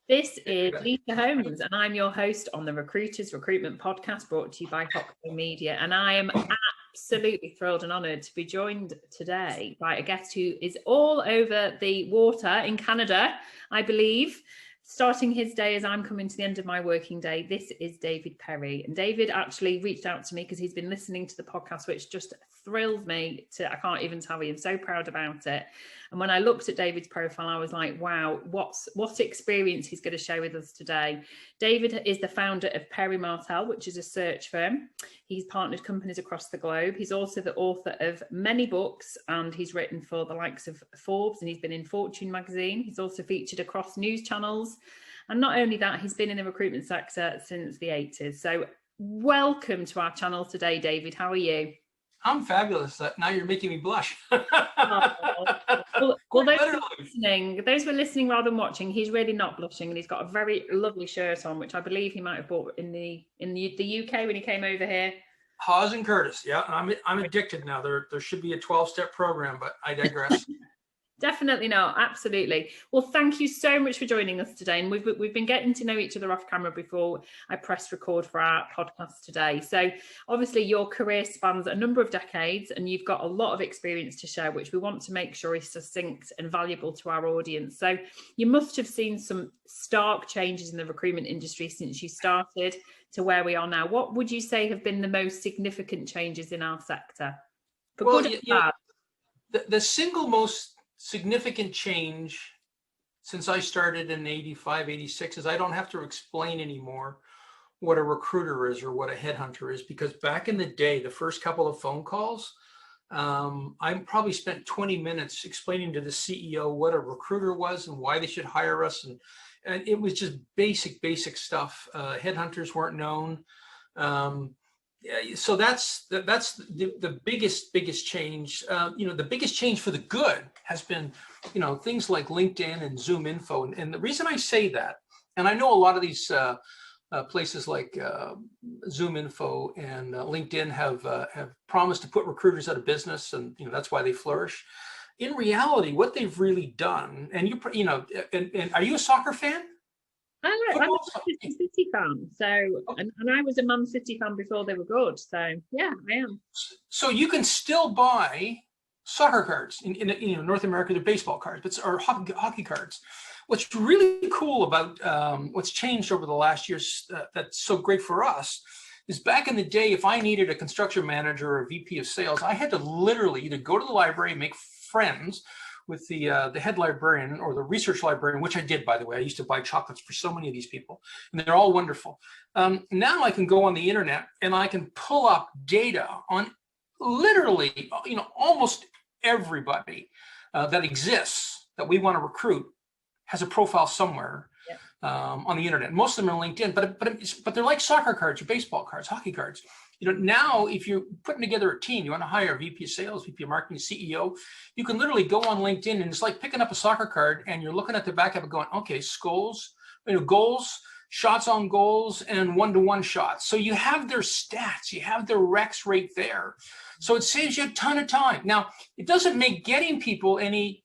This is Lisa Holmes, and I'm your host on the Recruitment podcast brought to you by Hoxton Media. And I am absolutely thrilled and honoured to be joined today by a guest who is all over the water in Canada, I believe, starting his day as I'm coming to the end of my working day. This is David Perry. And David actually reached out to me because he's been listening to the podcast, which just thrilled me I can't even tell you, I'm so proud about it. And when I looked at David's profile, I was like, wow, what experience he's going to share with us today. David is the founder of Perry-Martel, which is a search firm. He's partnered companies across the globe. He's also the author of many books, and he's written for the likes of Forbes, and he's been in Fortune magazine. He's also featured across news channels. And not only that, he's been in the recruitment sector since the 80s. So welcome to our channel today, David. How are you? I'm fabulous. Now you're making me blush. Well, those who are listening rather than watching, he's really not blushing, and he's got a very lovely shirt on, which I believe he might have bought in the UK when he came over here. Hawes and Curtis, yeah. I'm addicted now. There should be a 12-step program, but I digress. Definitely not. Absolutely. Well, thank you so much for joining us today. And we've been getting to know each other off camera before I pressed record for our podcast today. So obviously your career spans a number of decades, and you've got a lot of experience to share, which we want to make sure is succinct and valuable to our audience. So you must have seen some stark changes in the recruitment industry since you started to where we are now. What would you say have been the most significant changes in our sector? The single most significant change since I started in 85, 86 is I don't have to explain anymore what a recruiter is or what a headhunter is, because back in the day, the first couple of phone calls, I probably spent 20 minutes explaining to the CEO what a recruiter was and why they should hire us. And it was just basic stuff. Headhunters weren't known. So that's the biggest change. The biggest change for the good has been, things like LinkedIn and Zoom Info. And the reason I say that, and I know a lot of these places like Zoom Info and LinkedIn have promised to put recruiters out of business, and that's why they flourish. In reality, what they've really done, and and are you a soccer fan? I'm a City fan, and I was a Man City fan before they were good. So yeah, I am. So you can still buy soccer cards in North America. They're baseball cards, or hockey cards. What's really cool about what's changed over the last years that's so great for us is back in the day, if I needed a construction manager or a VP of sales, I had to literally either go to the library, make friends with the head librarian or the research librarian, which I did, by the way. I used to buy chocolates for so many of these people, and they're all wonderful. Now I can go on the internet and I can pull up data on literally, almost everybody that exists that we want to recruit has a profile somewhere on the internet. Most of them are LinkedIn, but they're like soccer cards or baseball cards, hockey cards. Now if you're putting together a team, you want to hire a VP of sales, VP of marketing, CEO, you can literally go on LinkedIn, and it's like picking up a soccer card and you're looking at the back of it going, okay, goals, shots on goals, and one-to-one shots. So you have their stats, you have their recs right there. So it saves you a ton of time. Now, it doesn't make getting people any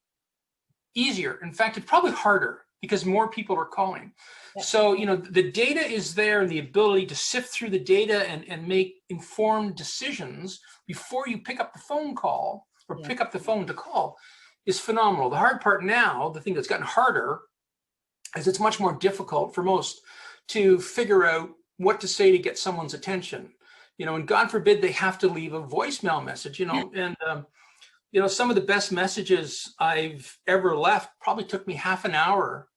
easier. In fact, it's probably harder because more people are calling. Yeah. So, the data is there, and the ability to sift through the data and make informed decisions before you pick up the phone call or pick up the phone to call is phenomenal. The hard part now, the thing that's gotten harder, is it's much more difficult for most to figure out what to say to get someone's attention. And God forbid they have to leave a voicemail message, and some of the best messages I've ever left probably took me half an hour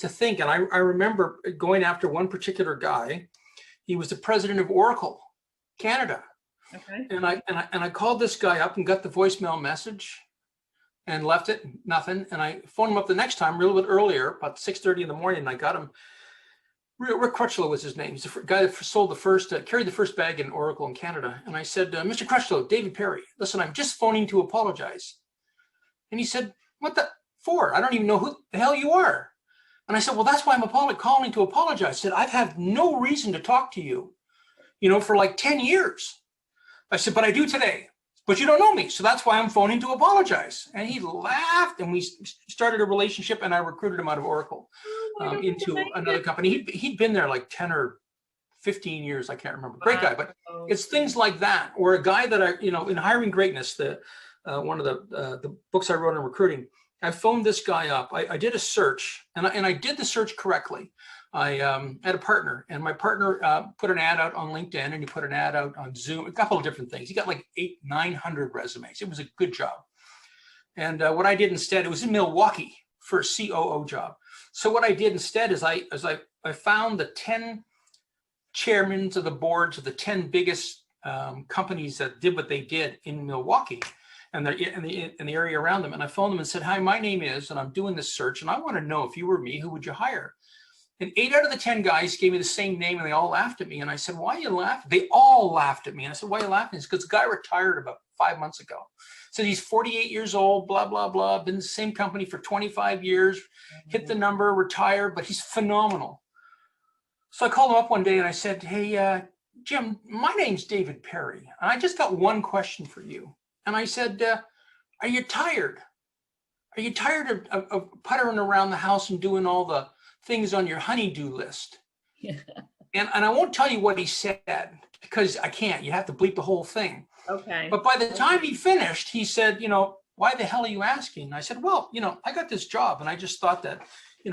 to think. And I remember going after one particular guy. He was the president of Oracle Canada. Okay. And I called this guy up and got the voicemail message and left it, nothing. And I phoned him up the next time, a little bit earlier, about 6:30 in the morning, and I got him. Rick Crutchlow was his name. He's the guy that carried the first bag in Oracle in Canada. And I said, Mr. Crutchlow, David Perry, listen, I'm just phoning to apologize. And he said, what the for? I don't even know who the hell you are. And I said, well, that's why I'm calling to apologize. I said, I've had no reason to talk to you, for like 10 years. I said, but I do today. But you don't know me, so that's why I'm phoning to apologize. And he laughed, and we started a relationship, and I recruited him out of Oracle. God, into another company. He'd been there like 10 or 15 years. I can't remember. Great guy, but it's things like that. Or a guy that I, in Hiring Greatness, one of the books I wrote on recruiting, I phoned this guy up. I did a search, and I did the search correctly. I had a partner, and my partner put an ad out on LinkedIn, and he put an ad out on Zoom, a couple of different things. He got like 900 resumes. It was a good job. And what I did instead, it was in Milwaukee for a COO job. So what I did instead is I found the 10 chairmen of the boards of the 10 biggest companies that did what they did in Milwaukee and the area around them. And I phoned them and said, hi, my name is, and I'm doing this search, and I want to know, if you were me, who would you hire? And 8 out of the 10 guys gave me the same name, and they all laughed at me. And I said, why are you laughing? They all laughed at me. And I said, why are you laughing? It's because the guy retired about 5 months ago. Said he's 48 years old, blah, blah, blah, been in the same company for 25 years, hit the number, retired, but he's phenomenal. So I called him up one day and I said, hey, Jim, my name's David Perry. And I just got one question for you. And I said, are you tired? Are you tired of puttering around the house and doing all the things on your honey-do list? Yeah. And I won't tell you what he said because I can't. You have to bleep the whole thing. Okay. But by the time he finished, he said, why the hell are you asking? And I said, well, I got this job, and I just thought that,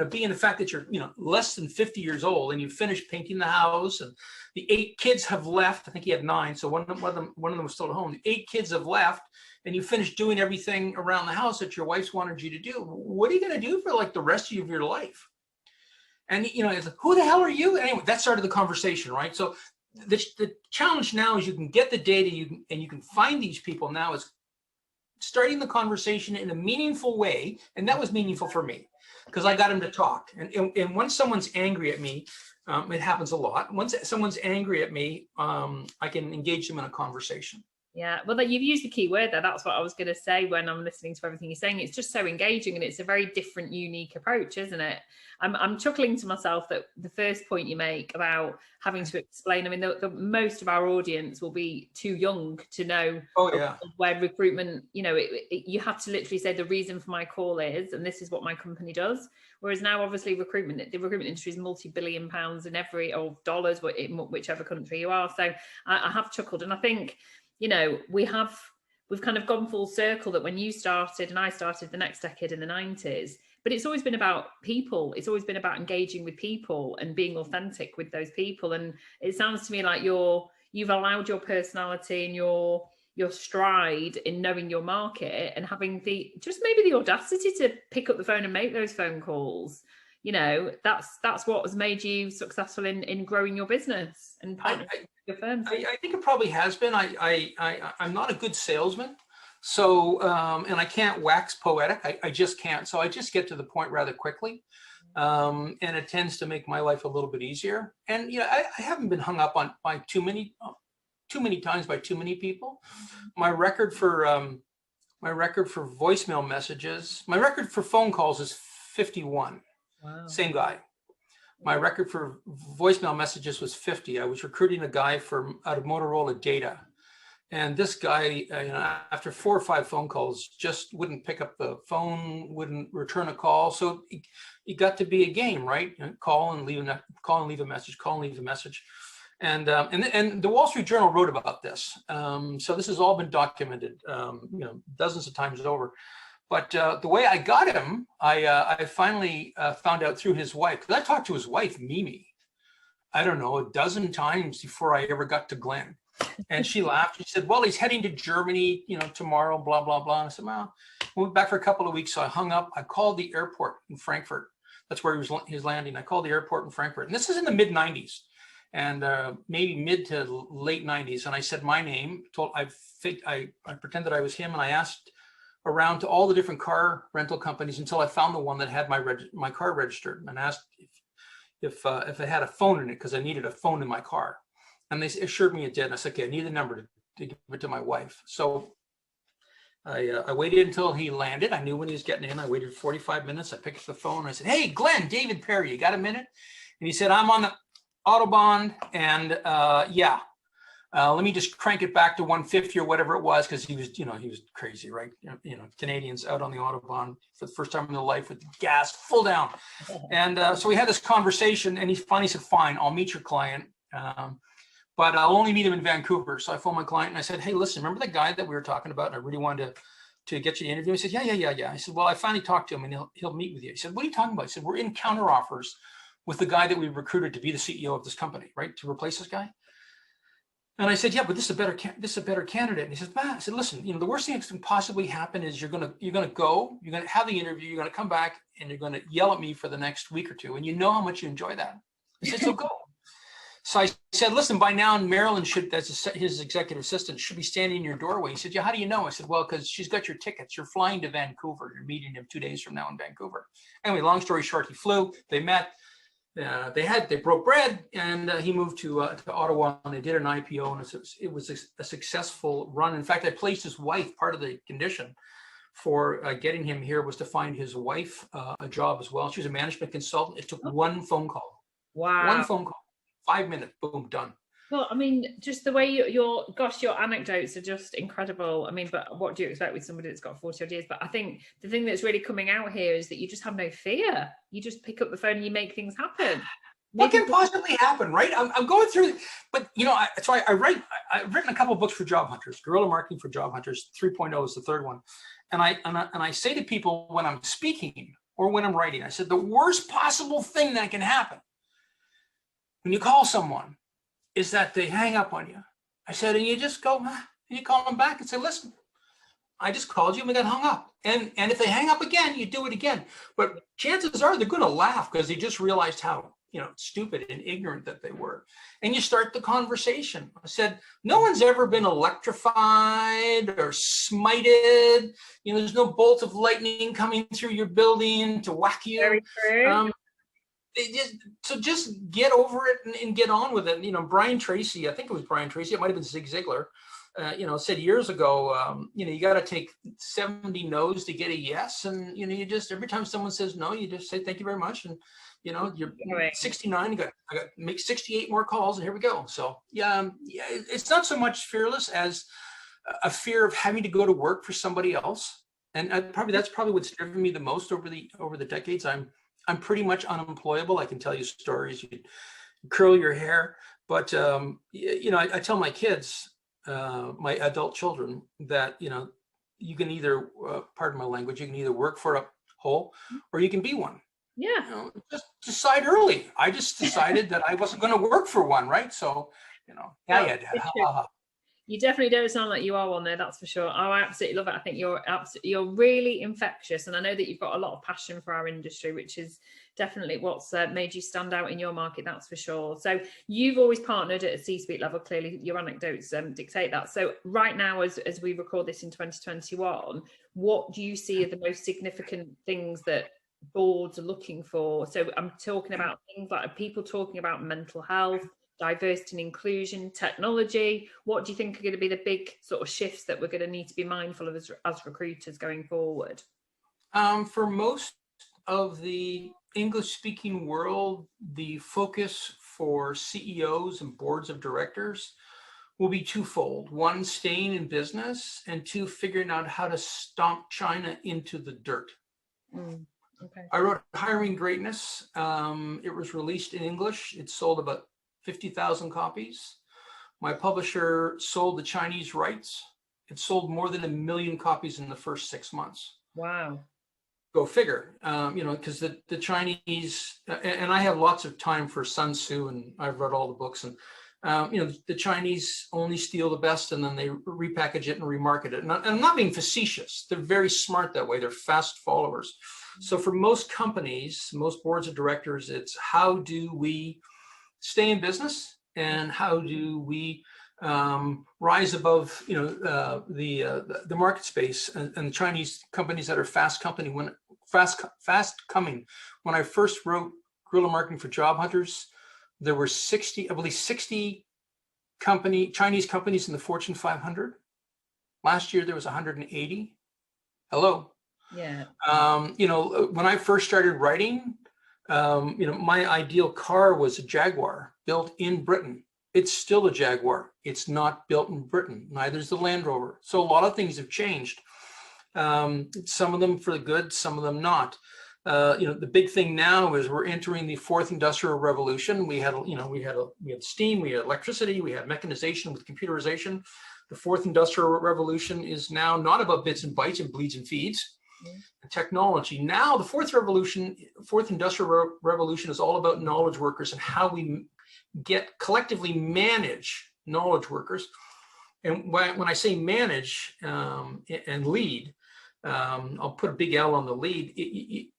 being the fact that you're, less than 50 years old and you finished painting the house, and the 8 kids have left. I think he had 9, so one of them was still at home. The 8 kids have left, and you finished doing everything around the house that your wife's wanted you to do. What are you going to do for like the rest of your life? And it's like, who the hell are you? Anyway, that started the conversation, right? So the challenge now is you can get the data, and you can find these people now is starting the conversation in a meaningful way. And that was meaningful for me because I got him to talk. And once someone's angry at me, it happens a lot. Once someone's angry at me, I can engage them in a conversation. Yeah, well, you've used the key word there. That's what I was going to say when I'm listening to everything you're saying. It's just so engaging, and it's a very different, unique approach, isn't it? I'm chuckling to myself that the first point you make about having to explain. I mean, the most of our audience will be too young to know where recruitment, you have to literally say the reason for my call is, and this is what my company does. Whereas now, obviously, the recruitment industry is multi-billion pounds in or dollars, whichever country you are. So I have chuckled, and I think, we've kind of gone full circle that when you started and I started the next decade in the 90s, but it's always been about people. It's always been about engaging with people and being authentic with those people. And it sounds to me like you've allowed your personality and your stride in knowing your market and having maybe the audacity to pick up the phone and make those phone calls. That's what has made you successful in growing your business and your firms. I think it probably has been. I'm not a good salesman, so and I can't wax poetic. I just can't. So I just get to the point rather quickly, and it tends to make my life a little bit easier. And I haven't been hung up on by too many times by too many people. My record for voicemail messages, my record for phone calls is 51. Wow. Same guy. My record for voicemail messages was 50. I was recruiting a guy out of Motorola Data. And this guy, after 4 or 5 phone calls, just wouldn't pick up the phone, wouldn't return a call. So it got to be a game, right? Call and leave a message. And the Wall Street Journal wrote about this. So this has all been documented, dozens of times over. But the way I got him, I finally found out through his wife, because I talked to his wife, Mimi, I don't know, 12 times before I ever got to Glenn. And she laughed. She said, well, he's heading to Germany, tomorrow, blah, blah, blah. And I said, well, we went back for a couple of weeks. So I hung up. I called the airport in Frankfurt. That's where he was landing. I called the airport in Frankfurt. And this is in the mid 90s and maybe mid to late 90s. And I said my name, I pretended I was him. And I asked around to all the different car rental companies until I found the one that had my car registered, and asked if it had a phone in it, because I needed a phone in my car. And they assured me it did. And I said, okay, I need the number to give it to my wife. So I waited until he landed. I knew when he was getting in. I waited 45 minutes. I picked up the phone. I said, hey, Glenn, David Perry, you got a minute? And he said, I'm on the Autobahn. And yeah. Let me just crank it back to 150 or whatever it was, because he was crazy, right? Canadians out on the Autobahn for the first time in their life with the gas full down. And so we had this conversation, and he finally said, fine, I'll meet your client. But I'll only meet him in Vancouver. So I phoned my client and I said, hey, listen, remember that guy that we were talking about? And I really wanted to get you to interview. He said, yeah. I said, well, I finally talked to him and he'll meet with you. He said, what are you talking about? I said, we're in counter offers with the guy that we recruited to be the CEO of this company, right? To replace this guy. And I said, yeah, but this is a better candidate. And he says, I said, listen, the worst thing that can possibly happen is you're gonna have the interview, you're gonna come back and you're gonna yell at me for the next week or two. And you know how much you enjoy that. I said, so go. So I said, listen, by now Marilyn his executive assistant, should be standing in your doorway. He said, yeah, how do you know? I said, well, because she's got your tickets. You're flying to Vancouver. You're meeting him 2 days from now in Vancouver. Anyway, long story short, he flew, they met, they broke bread, and he moved to Ottawa, and they did an IPO, and it was a successful run. In fact, I placed his wife. Part of the condition for getting him here was to find his wife a job as well. She was a management consultant. It took one phone call. Wow. One phone call. 5 minutes, boom, done. Well, I mean, just the way your anecdotes are just incredible. I mean, but what do you expect with somebody that's got 40 odd years? But I think the thing that's really coming out here is that you just have no fear. You just pick up the phone and you make things happen. What can possibly happen, right? I'm going through, but that's why I've written a couple of books for job hunters. Guerrilla Marketing for Job Hunters 3.0 is the third one. And I say to people when I'm speaking or when I'm writing, I said, the worst possible thing that can happen when you call someone is that they hang up on you. I said, and you just go, and you call them back and say, listen, I just called you and we got hung up. And if they hang up again, you do it again. But chances are they're going to laugh because they just realized how stupid and ignorant that they were. And you start the conversation. I said, no one's ever been electrified or smited. There's no bolt of lightning coming through your building to whack you. Very true. Just get over it and get on with it. Brian Tracy, I think it was Brian Tracy, it might have been Zig Ziglar, said years ago, you got to take 70 no's to get a yes. And, you just, every time someone says no, you just say, thank you very much. And, you're 69, I got to make 68 more calls and here we go. So it's not so much fearless as a fear of having to go to work for somebody else. And that's probably what's driven me the most over the decades. I'm pretty much unemployable. I can tell you stories. You curl your hair, but I tell my kids, my adult children, that you can either, pardon my language, you can either work for a hole or you can be one. Yeah. Just decide early. I just decided that I wasn't going to work for one, right? So, You definitely don't sound like you are one there, that's for sure. I absolutely love it. I think you're really infectious, and I know that you've got a lot of passion for our industry, which is definitely what's made you stand out in your market, that's for sure. So you've always partnered at a C-suite level. Clearly, your anecdotes dictate that. So right now, as we record this in 2021, what do you see are the most significant things that boards are looking for? So I'm talking about things like people talking about mental health, diversity and inclusion, technology. What do you think are going to be the big sort of shifts that we're going to need to be mindful of as recruiters going forward? For most of the English-speaking world, the focus for CEOs and boards of directors will be twofold. One, staying in business, and two, figuring out how to stomp China into the dirt. Okay. I wrote Hiring Greatness. It was released in English. It sold about 50,000 copies. My publisher sold the Chinese rights. It sold more than 1 million copies in the first 6 months. Wow. Go figure, because the Chinese, and I have lots of time for Sun Tzu, and I've read all the books, and the Chinese only steal the best and then they repackage it and remarket it. And I'm not being facetious. They're very smart that way. They're fast followers. So for most companies, most boards of directors, it's how do we stay in business and how do we rise above the market space, and the Chinese companies that are fast coming. When I first wrote Guerrilla Marketing for Job Hunters, there were 60 Chinese companies in the Fortune 500. Last year there was 180. Hello. Yeah. When I first started writing, my ideal car was a Jaguar built in Britain. it's still a Jaguar. It's not built in Britain. Neither is the Land Rover. So a lot of things have changed. Some of them for the good, some of them not. The big thing now is we're entering the fourth industrial revolution. We had steam, we had electricity, we had mechanization with computerization. The fourth industrial revolution is now not about bits and bytes and bleeds and feeds. And technology. Now the fourth industrial revolution is all about knowledge workers and how we collectively manage knowledge workers. And when I say manage and lead, I'll put a big L on the lead.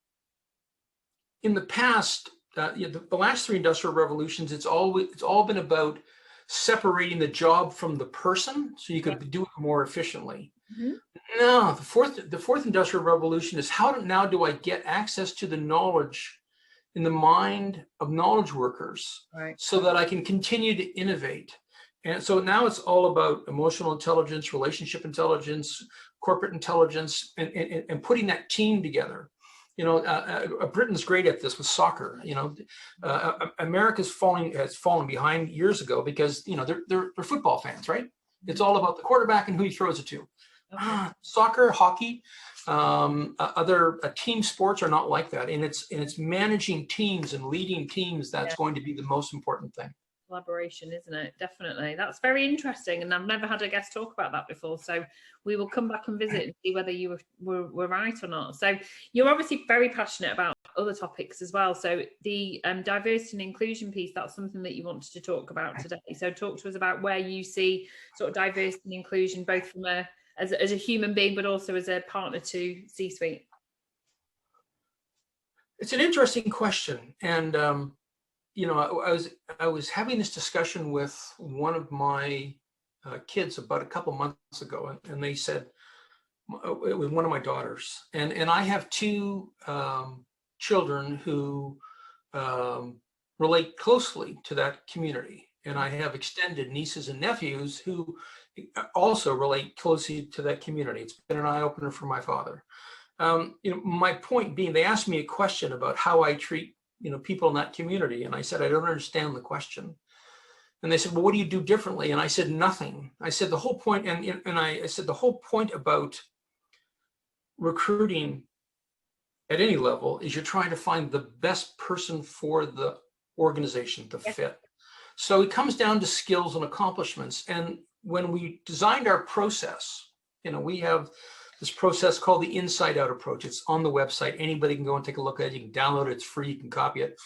In the past, the last three industrial revolutions, it's all been about separating the job from the person, so you could do it more efficiently. Mm-hmm. No, the fourth industrial revolution is how do I get access to the knowledge in the mind of knowledge workers, right, so that I can continue to innovate. And so now it's all about emotional intelligence, relationship intelligence, corporate intelligence, and putting that team together. Britain's great at this with soccer. America's has fallen behind years ago because they're football fans, right? It's all about the quarterback and who he throws it to. Okay. Soccer, hockey, other team sports are not like that, and it's managing teams and leading teams that's going to be the most important thing. Collaboration, isn't it? Definitely. That's very interesting, and I've never had a guest talk about that before, so we will come back and visit and see whether you were right or not. So you're obviously very passionate about other topics as well, so the diversity and inclusion piece, that's something that you wanted to talk about today. So talk to us about where you see sort of diversity and inclusion, both from as a human being but also as a partner to C-suite. It's an interesting question, and I was having this discussion with one of my kids about a couple months ago, and they said, it was one of my daughters, and I have two children who relate closely to that community, and I have extended nieces and nephews who also relate closely to that community. It's been an eye-opener for my father. My point being, they asked me a question about how I treat people in that community. And I said, I don't understand the question. And they said, well, what do you do differently? And I said, nothing. I said, the whole point, I said, the whole point about recruiting at any level is you're trying to find the best person for the organization to fit. So it comes down to skills and accomplishments. And when we designed our process, we have this process called the inside out approach. It's on the website. Anybody can go and take a look at it. You can download it. It's free. You can copy it.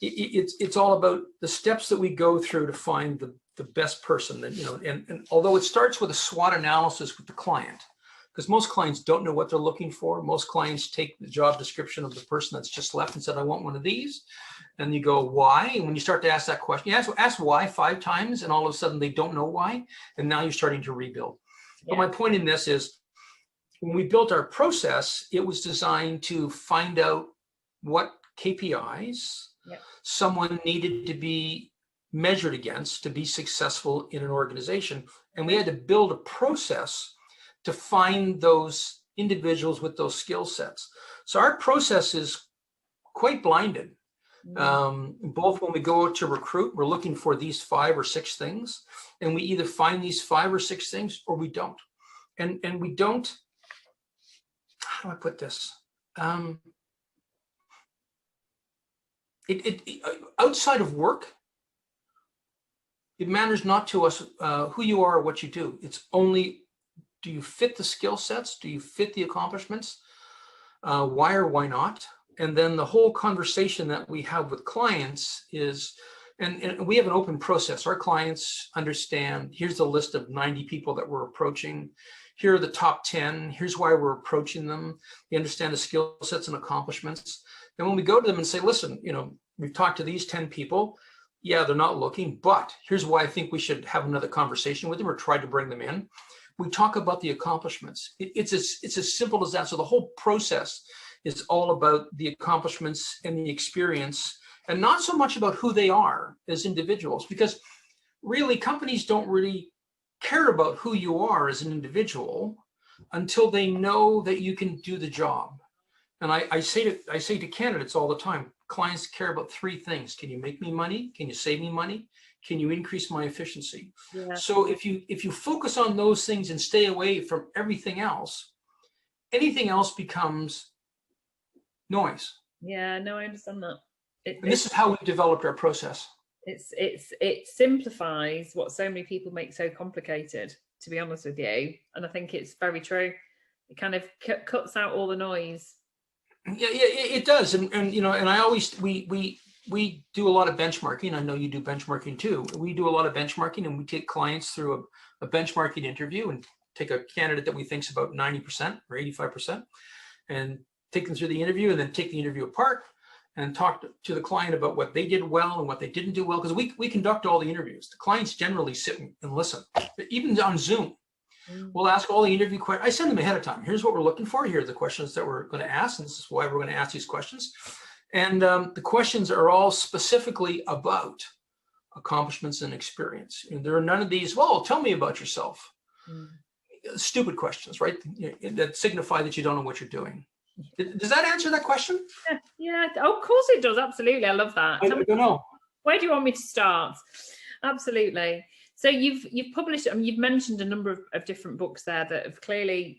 It's all about the steps that we go through to find the best person. And although it starts with a SWOT analysis with the client, because most clients don't know what they're looking for. Most clients take the job description of the person that's just left and said, I want one of these. And you go, why? And when you start to ask that question, you ask why 5 times, and all of a sudden they don't know why. And now you're starting to rebuild. But my point in this is, when we built our process, it was designed to find out what KPIs someone needed to be measured against to be successful in an organization. And we had to build a process to find those individuals with those skill sets. So our process is quite blinded. Both when we go to recruit, we're looking for these 5 or 6 things, and we either find these 5 or 6 things or we don't. And we don't, how do I put this? Outside of work, it matters not to us who you are or what you do. It's only, do you fit the skill sets? Do you fit the accomplishments? Why or why not? And then the whole conversation that we have with clients is, and we have an open process. Our clients understand, here's the list of 90 people that we're approaching. Here are the top 10. Here's why we're approaching them. They understand the skill sets and accomplishments. And when we go to them and say, listen, we've talked to these 10 people. Yeah, they're not looking, but here's why I think we should have another conversation with them or try to bring them in. We talk about the accomplishments. It's as simple as that. So the whole process is all about the accomplishments and the experience, and not so much about who they are as individuals, because really companies don't really care about who you are as an individual until they know that you can do the job. And I say to candidates all the time, clients care about 3 things. Can you make me money? Can you save me money? Can you increase my efficiency? Yeah. So if you focus on those things and stay away from everything else, anything else becomes noise. Yeah, no, I understand that. And this is how we've developed our process. It simplifies what so many people make so complicated, to be honest with you. And I think it's very true. It kind of cuts out all the noise. Yeah, it does. And I always, we do a lot of benchmarking. I know you do benchmarking too. We do a lot of benchmarking, and we take clients through a benchmarking interview and take a candidate that we think is about 90% or 85% and take them through the interview, and then take the interview apart and talk to the client about what they did well and what they didn't do well. Because we conduct all the interviews. The clients generally sit and listen, even on Zoom. We'll ask all the interview questions. I send them ahead of time. Here's what we're looking for. Here are the questions that we're going to ask, and this is why we're going to ask these questions. And the questions are all specifically about accomplishments and experience. And there are none of these, well, tell me about yourself. Stupid questions, right? That signify that you don't know what you're doing. Does that answer that question? Yeah. Oh, of course it does. Absolutely. I love that. I don't know. Where do you want me to start? Absolutely. So you've published, you've mentioned a number of different books there that have clearly,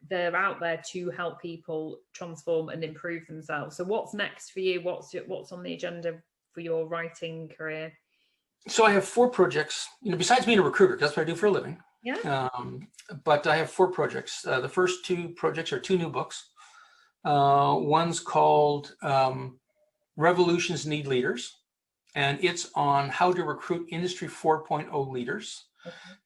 they're out there to help people transform and improve themselves. So what's next for you? What's on the agenda for your writing career? So I have 4 projects, besides being a recruiter, that's what I do for a living. Yeah. But I have 4 projects. The first 2 projects are 2 new books. One's called Revolutions Need Leaders, and it's on how to recruit Industry 4.0 leaders,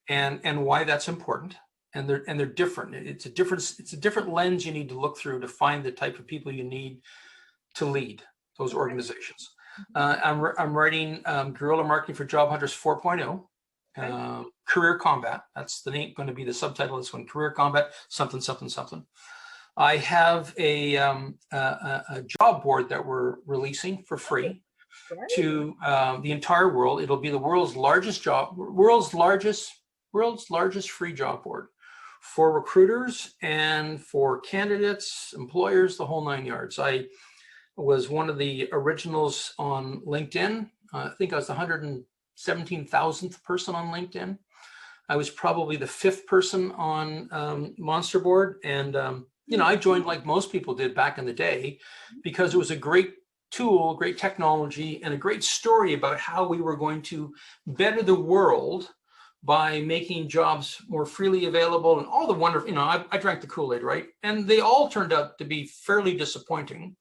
and why that's important. And they're different. It's a different lens you need to look through to find the type of people you need to lead those organizations. I'm writing Guerrilla Marketing for Job Hunters 4.0, Career Combat. That's the name, going to be the subtitle of this one, Career Combat, something, something, something. I have a job board that we're releasing for free to the entire world. It'll be the world's largest free job board for recruiters and for candidates, employers, the whole 9 yards. I was one of the originals on LinkedIn. I think I was the 117,000th person on LinkedIn. I was probably the 5th person on Monster Board, and I joined like most people did back in the day because it was a great tool, great technology, and a great story about how we were going to better the world by making jobs more freely available and all the wonderful, I drank the Kool-Aid, right? And they all turned out to be fairly disappointing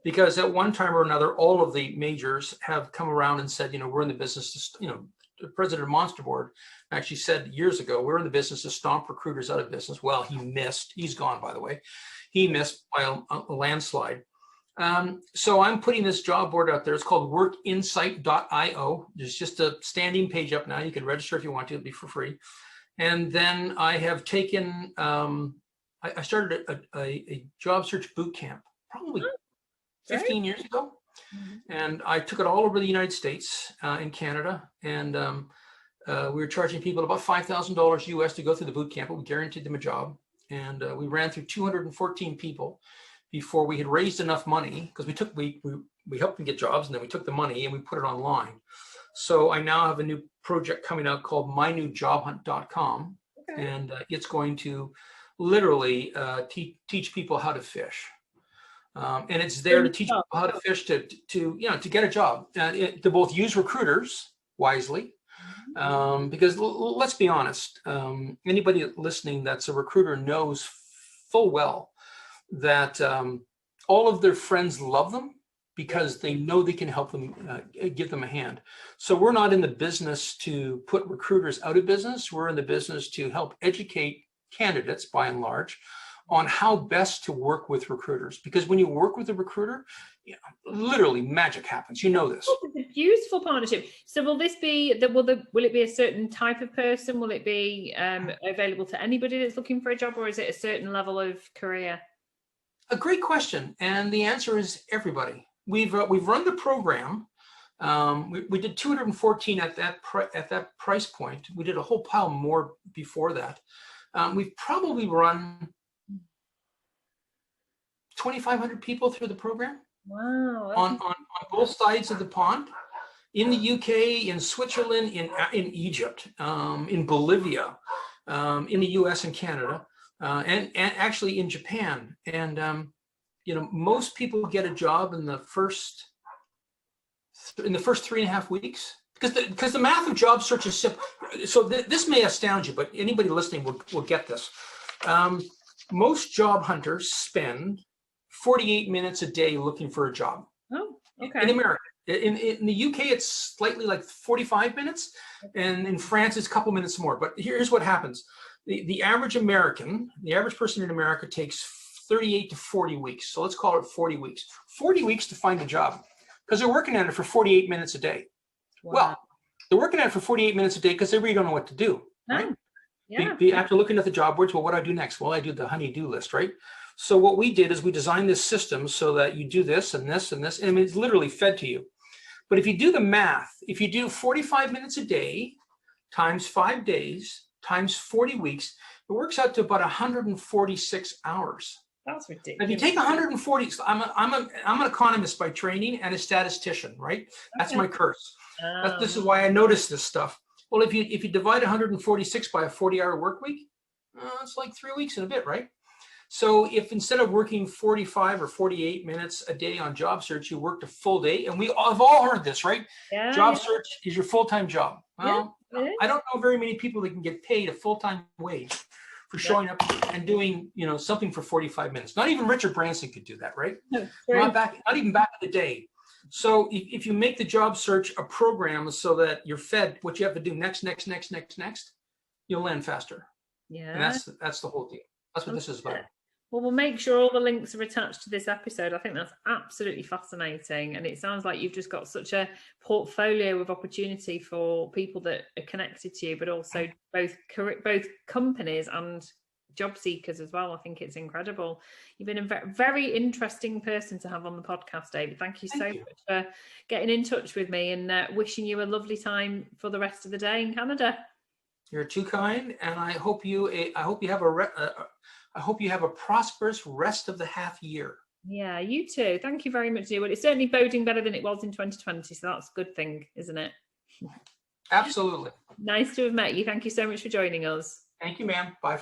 because at one time or another, all of the majors have come around and said, we're in the business to, the president of Monster Board actually said years ago, we're in the business to stomp recruiters out of business. Well, he missed. He's gone, by the way. He missed by a landslide. So I'm putting this job board out there. It's called workinsight.io. There's just a standing page up now. You can register if you want to. It'll be for free. And then I have taken, I started a job search boot camp probably 15 years ago. And I took it all over the United States and Canada. And we were charging people about $5,000 US to go through the boot camp, but we guaranteed them a job. And we ran through 214 people before we had raised enough money, because we helped them get jobs, and then we took the money and we put it online. So I now have a new project coming out called mynewjobhunt.com. And it's going to literally teach people how to fish. And it's there to teach people how to fish to get a job, to both use recruiters wisely, because let's be honest, anybody listening that's a recruiter knows full well that all of their friends love them because they know they can help them, give them a hand. So we're not in the business to put recruiters out of business. We're in the business to help educate candidates, by and large, on how best to work with recruiters. Because when you work with a recruiter, literally magic happens. You know this. It's a beautiful partnership. So will this be will it be a certain type of person? Will it be available to anybody that's looking for a job, or is it a certain level of career? A great question, and the answer is everybody. We've run the program. We did 214 at that price point. We did a whole pile more before that. We've probably run 2,500 people through the program. Wow! On both sides of the pond, in the UK, in Switzerland, in Egypt, in Bolivia, in the US and Canada, and actually in Japan. And most people get a job in the first 3.5 weeks, because the math of job search is simple. So this may astound you, but anybody listening will get this. Most job hunters spend 48 minutes a day looking for a job. Oh, okay. In America. In the UK, it's slightly like 45 minutes, and in France, it's a couple minutes more. But here's what happens. The average person in America takes 38 to 40 weeks. So let's call it 40 weeks. 40 weeks to find a job, because they're working at it for 48 minutes a day. Wow. Well, they're working at it for 48 minutes a day because they really don't know what to do, right? Yeah. After looking at the job boards, well, what do I do next? Well, I do the honey-do list, right? So what we did is we designed this system so that you do this and this and this, and it's literally fed to you. But if you do the math, if you do 45 minutes a day times 5 days times 40 weeks, it works out to about 146 hours. That's ridiculous. If you take 140, I'm an economist by training and a statistician, right? That's my curse. This is why I notice this stuff. Well, if you divide 146 by a 40-hour work week, it's like 3 weeks and a bit, right? So if instead of working 45 or 48 minutes a day on job search, you worked a full day, and we have all heard this, right? Yeah, job search is your full-time job. Well, yeah, I don't know very many people that can get paid a full-time wage for showing up and doing, something for 45 minutes. Not even Richard Branson could do that, right? No, not even back in the day. So if you make the job search a program so that you're fed what you have to do next, you'll land faster. Yeah. And that's the whole deal. That's what this is about. Well, we'll make sure all the links are attached to this episode. I think that's absolutely fascinating. And it sounds like you've just got such a portfolio of opportunity for people that are connected to you, but also both companies and job seekers as well. I think it's incredible. You've been a very interesting person to have on the podcast, David. Thank you so much for getting in touch with me, and wishing you a lovely time for the rest of the day in Canada. You're too kind, and I hope you have a prosperous rest of the half year. Yeah, you too. Thank you very much, dear. Well, it's certainly boding better than it was in 2020, so that's a good thing, isn't it? Absolutely. Nice to have met you. Thank you so much for joining us. Thank you, ma'am. Bye.